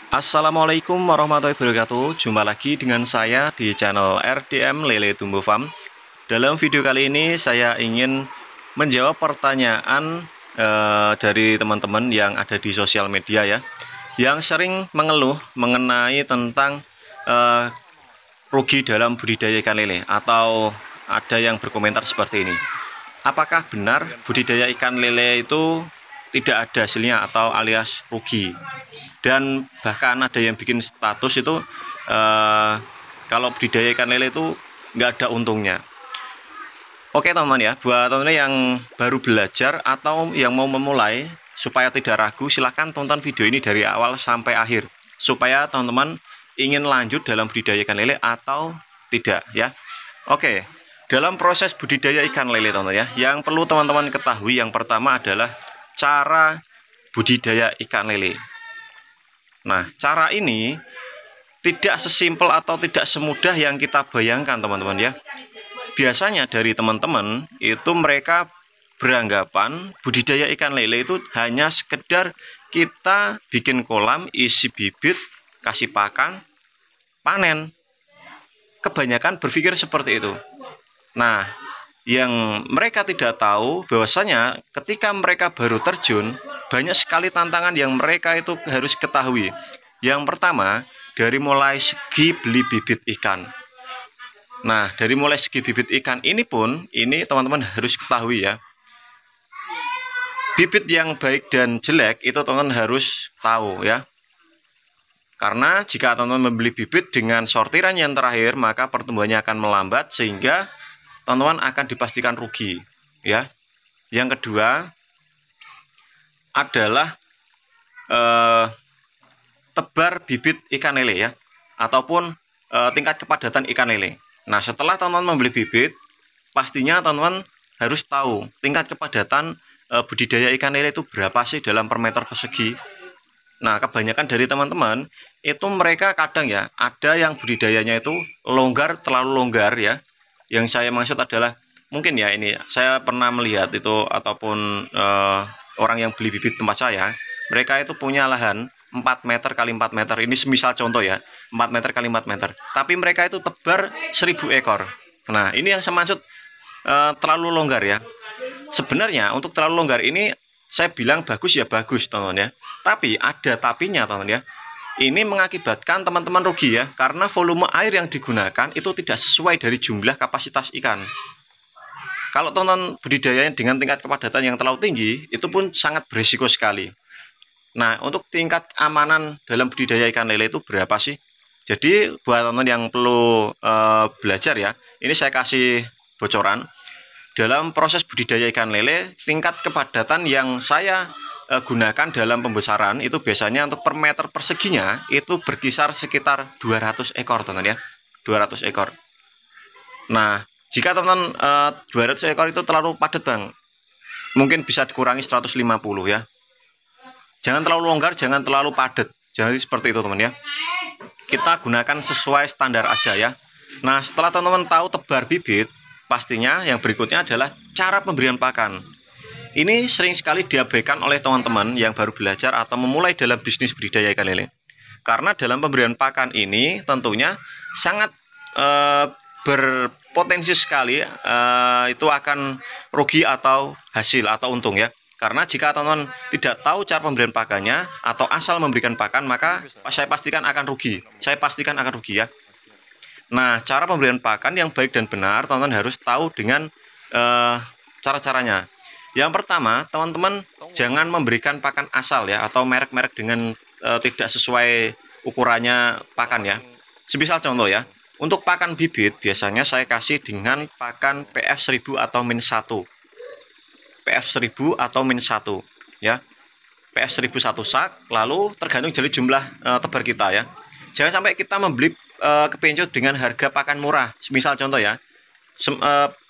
Assalamualaikum warahmatullahi wabarakatuh. Jumpa lagi dengan saya di channel RDM Lele Tumbuh Farm. Dalam video kali ini saya ingin menjawab pertanyaan dari teman-teman yang ada di sosial media ya, yang sering mengeluh mengenai tentang eh, rugi dalam budidaya ikan lele, atau ada yang berkomentar seperti ini. Apakah benar budidaya ikan lele itu tidak ada hasilnya atau alias rugi? Dan bahkan ada yang bikin status itu kalau budidaya ikan lele itu nggak ada untungnya. Oke teman-teman ya, buat teman-teman yang baru belajar atau yang mau memulai, supaya tidak ragu, silahkan tonton video ini dari awal sampai akhir, supaya teman-teman ingin lanjut dalam budidaya ikan lele atau tidak ya. Oke, dalam proses budidaya ikan lele teman-teman ya, yang perlu teman-teman ketahui yang pertama adalah cara budidaya ikan lele. Nah, cara ini tidak sesimpel atau tidak semudah yang kita bayangkan teman-teman ya. Biasanya dari teman-teman itu mereka beranggapan budidaya ikan lele itu hanya sekedar kita bikin kolam, isi bibit, kasih pakan, panen. Kebanyakan berpikir seperti itu. Nah, yang mereka tidak tahu bahwasanya ketika mereka baru terjun, banyak sekali tantangan yang mereka itu harus ketahui. Yang pertama, dari mulai segi beli bibit ikan. Nah, dari mulai segi bibit ikan ini pun, ini teman-teman harus ketahui ya. Bibit yang baik dan jelek itu teman-teman harus tahu ya. Karena jika teman-teman membeli bibit dengan sortiran yang terakhir, maka pertumbuhannya akan melambat sehingga teman-teman akan dipastikan rugi ya. Yang kedua adalah tebar bibit ikan lele ya, ataupun tingkat kepadatan ikan lele. Nah, setelah teman-teman membeli bibit, pastinya teman-teman harus tahu tingkat kepadatan budidaya ikan lele itu berapa sih dalam per meter persegi. Nah, kebanyakan dari teman-teman itu mereka kadang ya, ada yang budidayanya itu longgar, terlalu longgar ya. Yang saya maksud adalah mungkin ya, ini saya pernah melihat itu, ataupun orang yang beli bibit tempat saya, mereka itu punya lahan 4 meter kali 4 meter. Ini semisal contoh ya, 4 meter kali 4 meter. Tapi mereka itu tebar 1000 ekor. Nah, ini yang saya maksud terlalu longgar ya. Sebenarnya untuk terlalu longgar ini saya bilang bagus ya bagus teman-teman ya. Tapi ada tapinya teman-teman ya. Ini mengakibatkan teman-teman rugi ya, karena volume air yang digunakan itu tidak sesuai dari jumlah kapasitas ikan. Kalau teman-teman budidayanya dengan tingkat kepadatan yang terlalu tinggi, itu pun sangat berisiko sekali. Nah, untuk tingkat amanan dalam budidaya ikan lele itu berapa sih? Jadi buat teman-teman yang perlu belajar ya, ini saya kasih bocoran. Dalam proses budidaya ikan lele, tingkat kepadatan yang saya gunakan dalam pembesaran itu biasanya untuk per meter perseginya itu berkisar sekitar 200 ekor teman-teman ya, 200 ekor. Nah, jika teman-teman 200 ekor itu terlalu padat bang, mungkin bisa dikurangi 150 ya. Jangan terlalu longgar, jangan terlalu padat, jangan seperti itu teman ya. Kita gunakan sesuai standar aja ya. Nah, setelah teman-teman tahu tebar bibit, pastinya yang berikutnya adalah cara pemberian pakan. Ini sering sekali diabaikan oleh teman-teman yang baru belajar atau memulai dalam bisnis budidaya ikan lele. Karena dalam pemberian pakan ini tentunya sangat berpotensi sekali itu akan rugi atau hasil atau untung ya. Karena jika teman-teman tidak tahu cara pemberian pakannya atau asal memberikan pakan, maka saya pastikan akan rugi. Saya pastikan akan rugi ya. Nah, cara pemberian pakan yang baik dan benar, teman-teman harus tahu dengan cara-caranya. Yang pertama, teman-teman jangan memberikan pakan asal ya, atau merek-merek dengan tidak sesuai ukurannya pakan ya. Semisal contoh ya, untuk pakan bibit biasanya saya kasih dengan pakan PF1000 atau -1. PF1000 atau -1 ya. PF1000 satu sak, lalu tergantung dari jumlah tebar kita ya. Jangan sampai kita membeli kepencut dengan harga pakan murah. Misal contoh ya,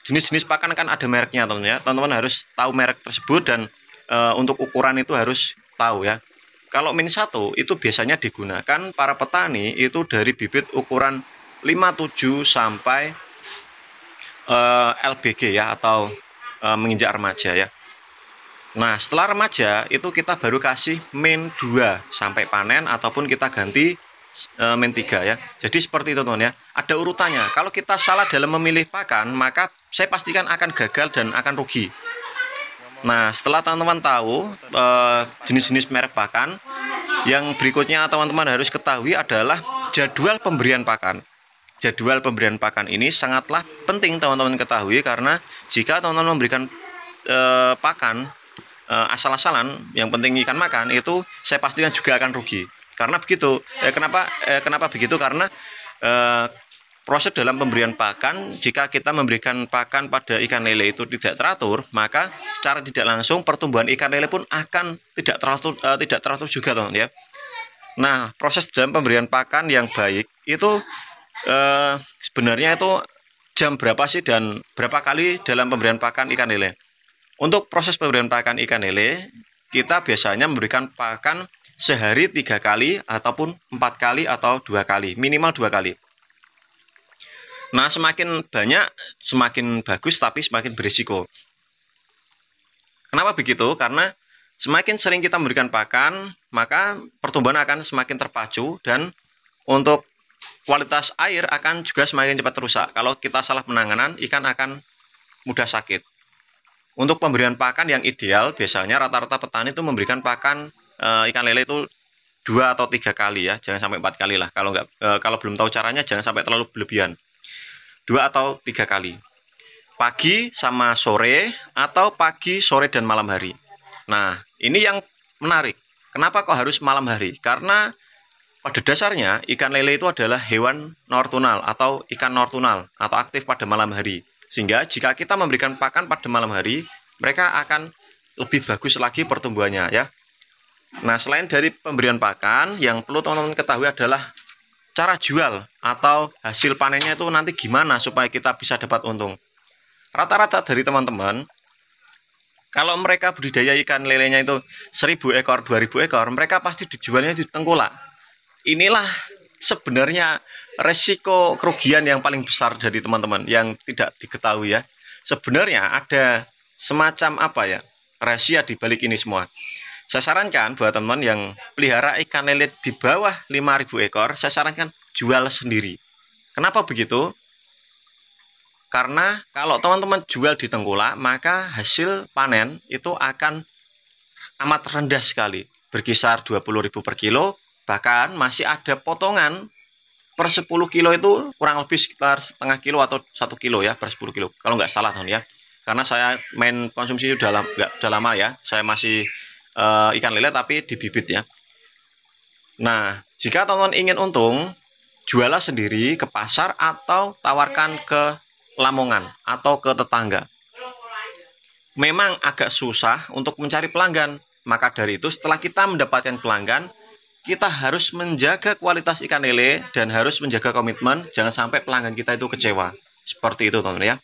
jenis-jenis pakan kan ada mereknya teman-teman ya. Teman-teman harus tahu merek tersebut, dan untuk ukuran itu harus tahu ya. Kalau -1 itu biasanya digunakan para petani itu dari bibit ukuran 57 sampai LBG ya, atau menginjak remaja ya. Nah, setelah remaja itu kita baru kasih min 2 sampai panen ataupun kita ganti min 3 ya. Jadi seperti itu teman ya. Ada urutannya. Kalau kita salah dalam memilih pakan, maka saya pastikan akan gagal dan akan rugi. Nah, setelah teman-teman tahu jenis-jenis merek pakan, yang berikutnya teman-teman harus ketahui adalah jadwal pemberian pakan. Jadwal pemberian pakan ini sangatlah penting teman-teman ketahui, karena jika teman-teman memberikan pakan asal-asalan, yang penting ikan makan, itu saya pastikan juga akan rugi. Karena begitu. Kenapa begitu? Karena proses dalam pemberian pakan, jika kita memberikan pakan pada ikan lele itu tidak teratur, maka secara tidak langsung pertumbuhan ikan lele pun akan tidak teratur juga, teman ya. Nah, proses dalam pemberian pakan yang baik itu sebenarnya itu jam berapa sih dan berapa kali dalam pemberian pakan ikan lele? Untuk proses pemberian pakan ikan lele, kita biasanya memberikan pakan sehari 3 kali ataupun 4 kali atau 2 kali, minimal 2 kali. Nah, semakin banyak semakin bagus, tapi semakin berisiko. Kenapa begitu? Karena semakin sering kita memberikan pakan, maka pertumbuhan akan semakin terpacu, dan untuk kualitas air akan juga semakin cepat rusak. Kalau kita salah penanganan, ikan akan mudah sakit. Untuk pemberian pakan yang ideal, biasanya rata-rata petani itu memberikan pakan ikan lele itu 2 atau 3 kali ya, jangan sampai 4 kali lah. Kalau belum tahu caranya, jangan sampai terlalu berlebihan. 2 atau 3 kali. Pagi sama sore, atau pagi, sore, dan malam hari. Nah, ini yang menarik. Kenapa kok harus malam hari? Karena pada dasarnya ikan lele itu adalah hewan nocturnal atau ikan nocturnal atau aktif pada malam hari. Sehingga jika kita memberikan pakan pada malam hari, mereka akan lebih bagus lagi pertumbuhannya ya. Nah, selain dari pemberian pakan, yang perlu teman-teman ketahui adalah cara jual atau hasil panennya itu nanti gimana supaya kita bisa dapat untung. Rata-rata dari teman-teman, kalau mereka budidaya ikan lelenya itu 1000 ekor, 2000 ekor, mereka pasti dijualnya di tengkulak. Inilah sebenarnya resiko kerugian yang paling besar dari teman-teman yang tidak diketahui ya. Sebenarnya ada semacam apa ya, rahasia di balik ini semua. Saya sarankan buat teman-teman yang pelihara ikan lele di bawah 5000 ekor, saya sarankan jual sendiri. Kenapa begitu? Karena kalau teman-teman jual di tengkulak, maka hasil panen itu akan amat rendah sekali, berkisar 20.000 per kilo, bahkan masih ada potongan per 10 kilo itu kurang lebih sekitar setengah kilo atau 1 kilo ya per 10 kilo, kalau nggak salah teman ya. Karena saya main konsumsi udah lama ya, saya masih ikan lele tapi di bibit ya. Nah, jika teman-teman ingin untung, jualah sendiri ke pasar atau tawarkan ke Lamongan atau ke tetangga. Memang agak susah untuk mencari pelanggan, maka dari itu setelah kita mendapatkan pelanggan, kita harus menjaga kualitas ikan lele dan harus menjaga komitmen, jangan sampai pelanggan kita itu kecewa. Seperti itu teman-teman ya.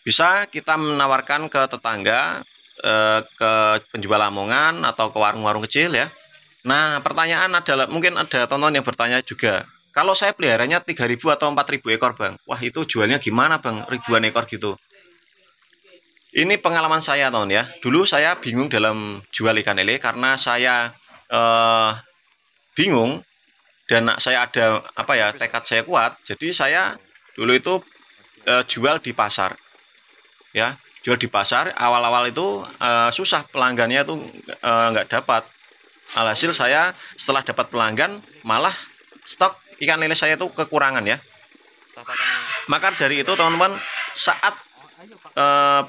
Bisa kita menawarkan ke tetangga, ke penjual Lamongan atau ke warung-warung kecil ya. Nah, pertanyaan adalah, mungkin ada teman-teman yang bertanya juga, kalau saya peliharanya 3000 atau 4000 ekor bang, wah itu jualnya gimana bang, ribuan ekor gitu. Ini pengalaman saya teman ya. Dulu saya bingung dalam jual ikan lele karena saya bingung, dan saya ada apa ya, tekad saya kuat. Jadi saya dulu itu jual di pasar ya, jual di pasar. Awal-awal itu susah, pelanggannya tuh nggak dapat. Alhasil saya setelah dapat pelanggan, malah stok ikan lele saya itu kekurangan ya. Maka dari itu teman-teman, saat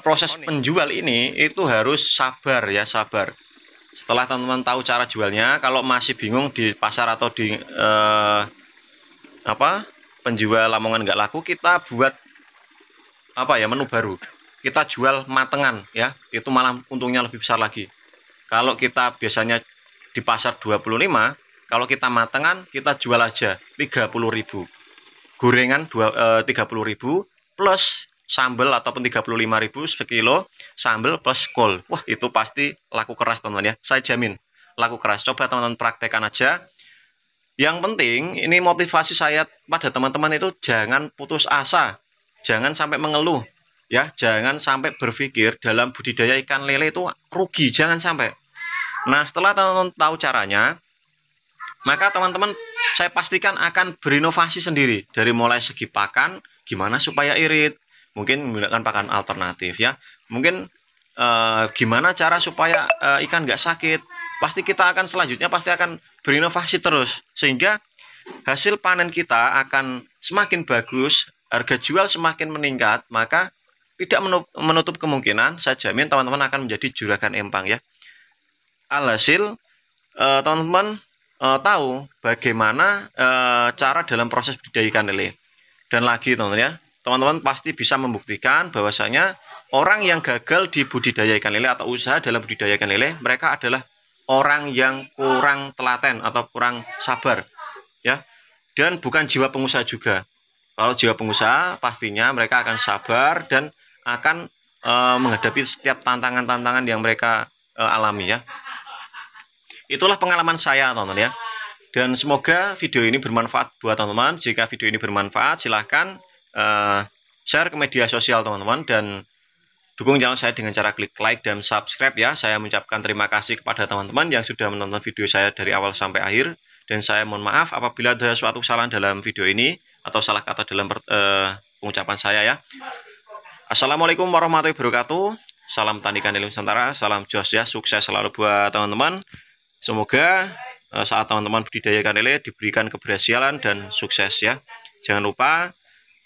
proses penjual ini itu harus sabar ya, sabar. Setelah teman-teman tahu cara jualnya, kalau masih bingung di pasar atau di penjual Lamongan nggak laku, kita buat apa ya, menu baru. Kita jual matengan ya, itu malah untungnya lebih besar lagi. Kalau kita biasanya di pasar 25, kalau kita matengan kita jual aja 30.000. Gorengan 30.000 plus sambal ataupun 35.000 sekilo, sambal plus kol. Wah, itu pasti laku keras teman-teman ya. Saya jamin laku keras. Coba teman-teman praktekkan aja. Yang penting, ini motivasi saya pada teman-teman itu jangan putus asa. Jangan sampai mengeluh. ya, jangan sampai berpikir dalam budidaya ikan lele itu rugi, jangan sampai. Nah, setelah teman-teman tahu caranya, maka teman-teman saya pastikan akan berinovasi sendiri dari mulai segi pakan, gimana supaya irit, mungkin menggunakan pakan alternatif ya, mungkin gimana cara supaya ikan nggak sakit. Pasti kita akan selanjutnya pasti akan berinovasi terus, sehingga hasil panen kita akan semakin bagus, harga jual semakin meningkat, maka tidak menutup kemungkinan, saya jamin teman-teman akan menjadi juragan empang ya. Alhasil teman-teman tahu bagaimana cara dalam proses budidaya ikan lele. Dan lagi teman-teman ya, teman-teman pasti bisa membuktikan bahwasanya orang yang gagal di budidaya ikan lele atau usaha dalam budidaya ikan lele, mereka adalah orang yang kurang telaten atau kurang sabar ya, dan bukan jiwa pengusaha juga. Kalau jiwa pengusaha pastinya mereka akan sabar dan akan menghadapi setiap tantangan-tantangan yang mereka alami ya. Itulah pengalaman saya teman-teman ya. Dan semoga video ini bermanfaat buat teman-teman. Jika video ini bermanfaat, silahkan share ke media sosial teman-teman, dan dukung channel saya dengan cara klik like dan subscribe ya. Saya mengucapkan terima kasih kepada teman-teman yang sudah menonton video saya dari awal sampai akhir. Dan saya mohon maaf apabila ada suatu kesalahan dalam video ini atau salah kata dalam pengucapan saya ya. Assalamualaikum warahmatullahi wabarakatuh. Salam tani ikan lele Nusantara, salam jos ya, sukses selalu buat teman-teman. Semoga saat teman-teman budidaya ikan lele diberikan keberhasilan dan sukses ya. Jangan lupa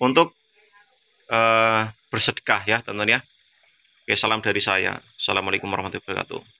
untuk bersedekah ya teman-teman ya. Oke, salam dari saya. Assalamualaikum warahmatullahi wabarakatuh.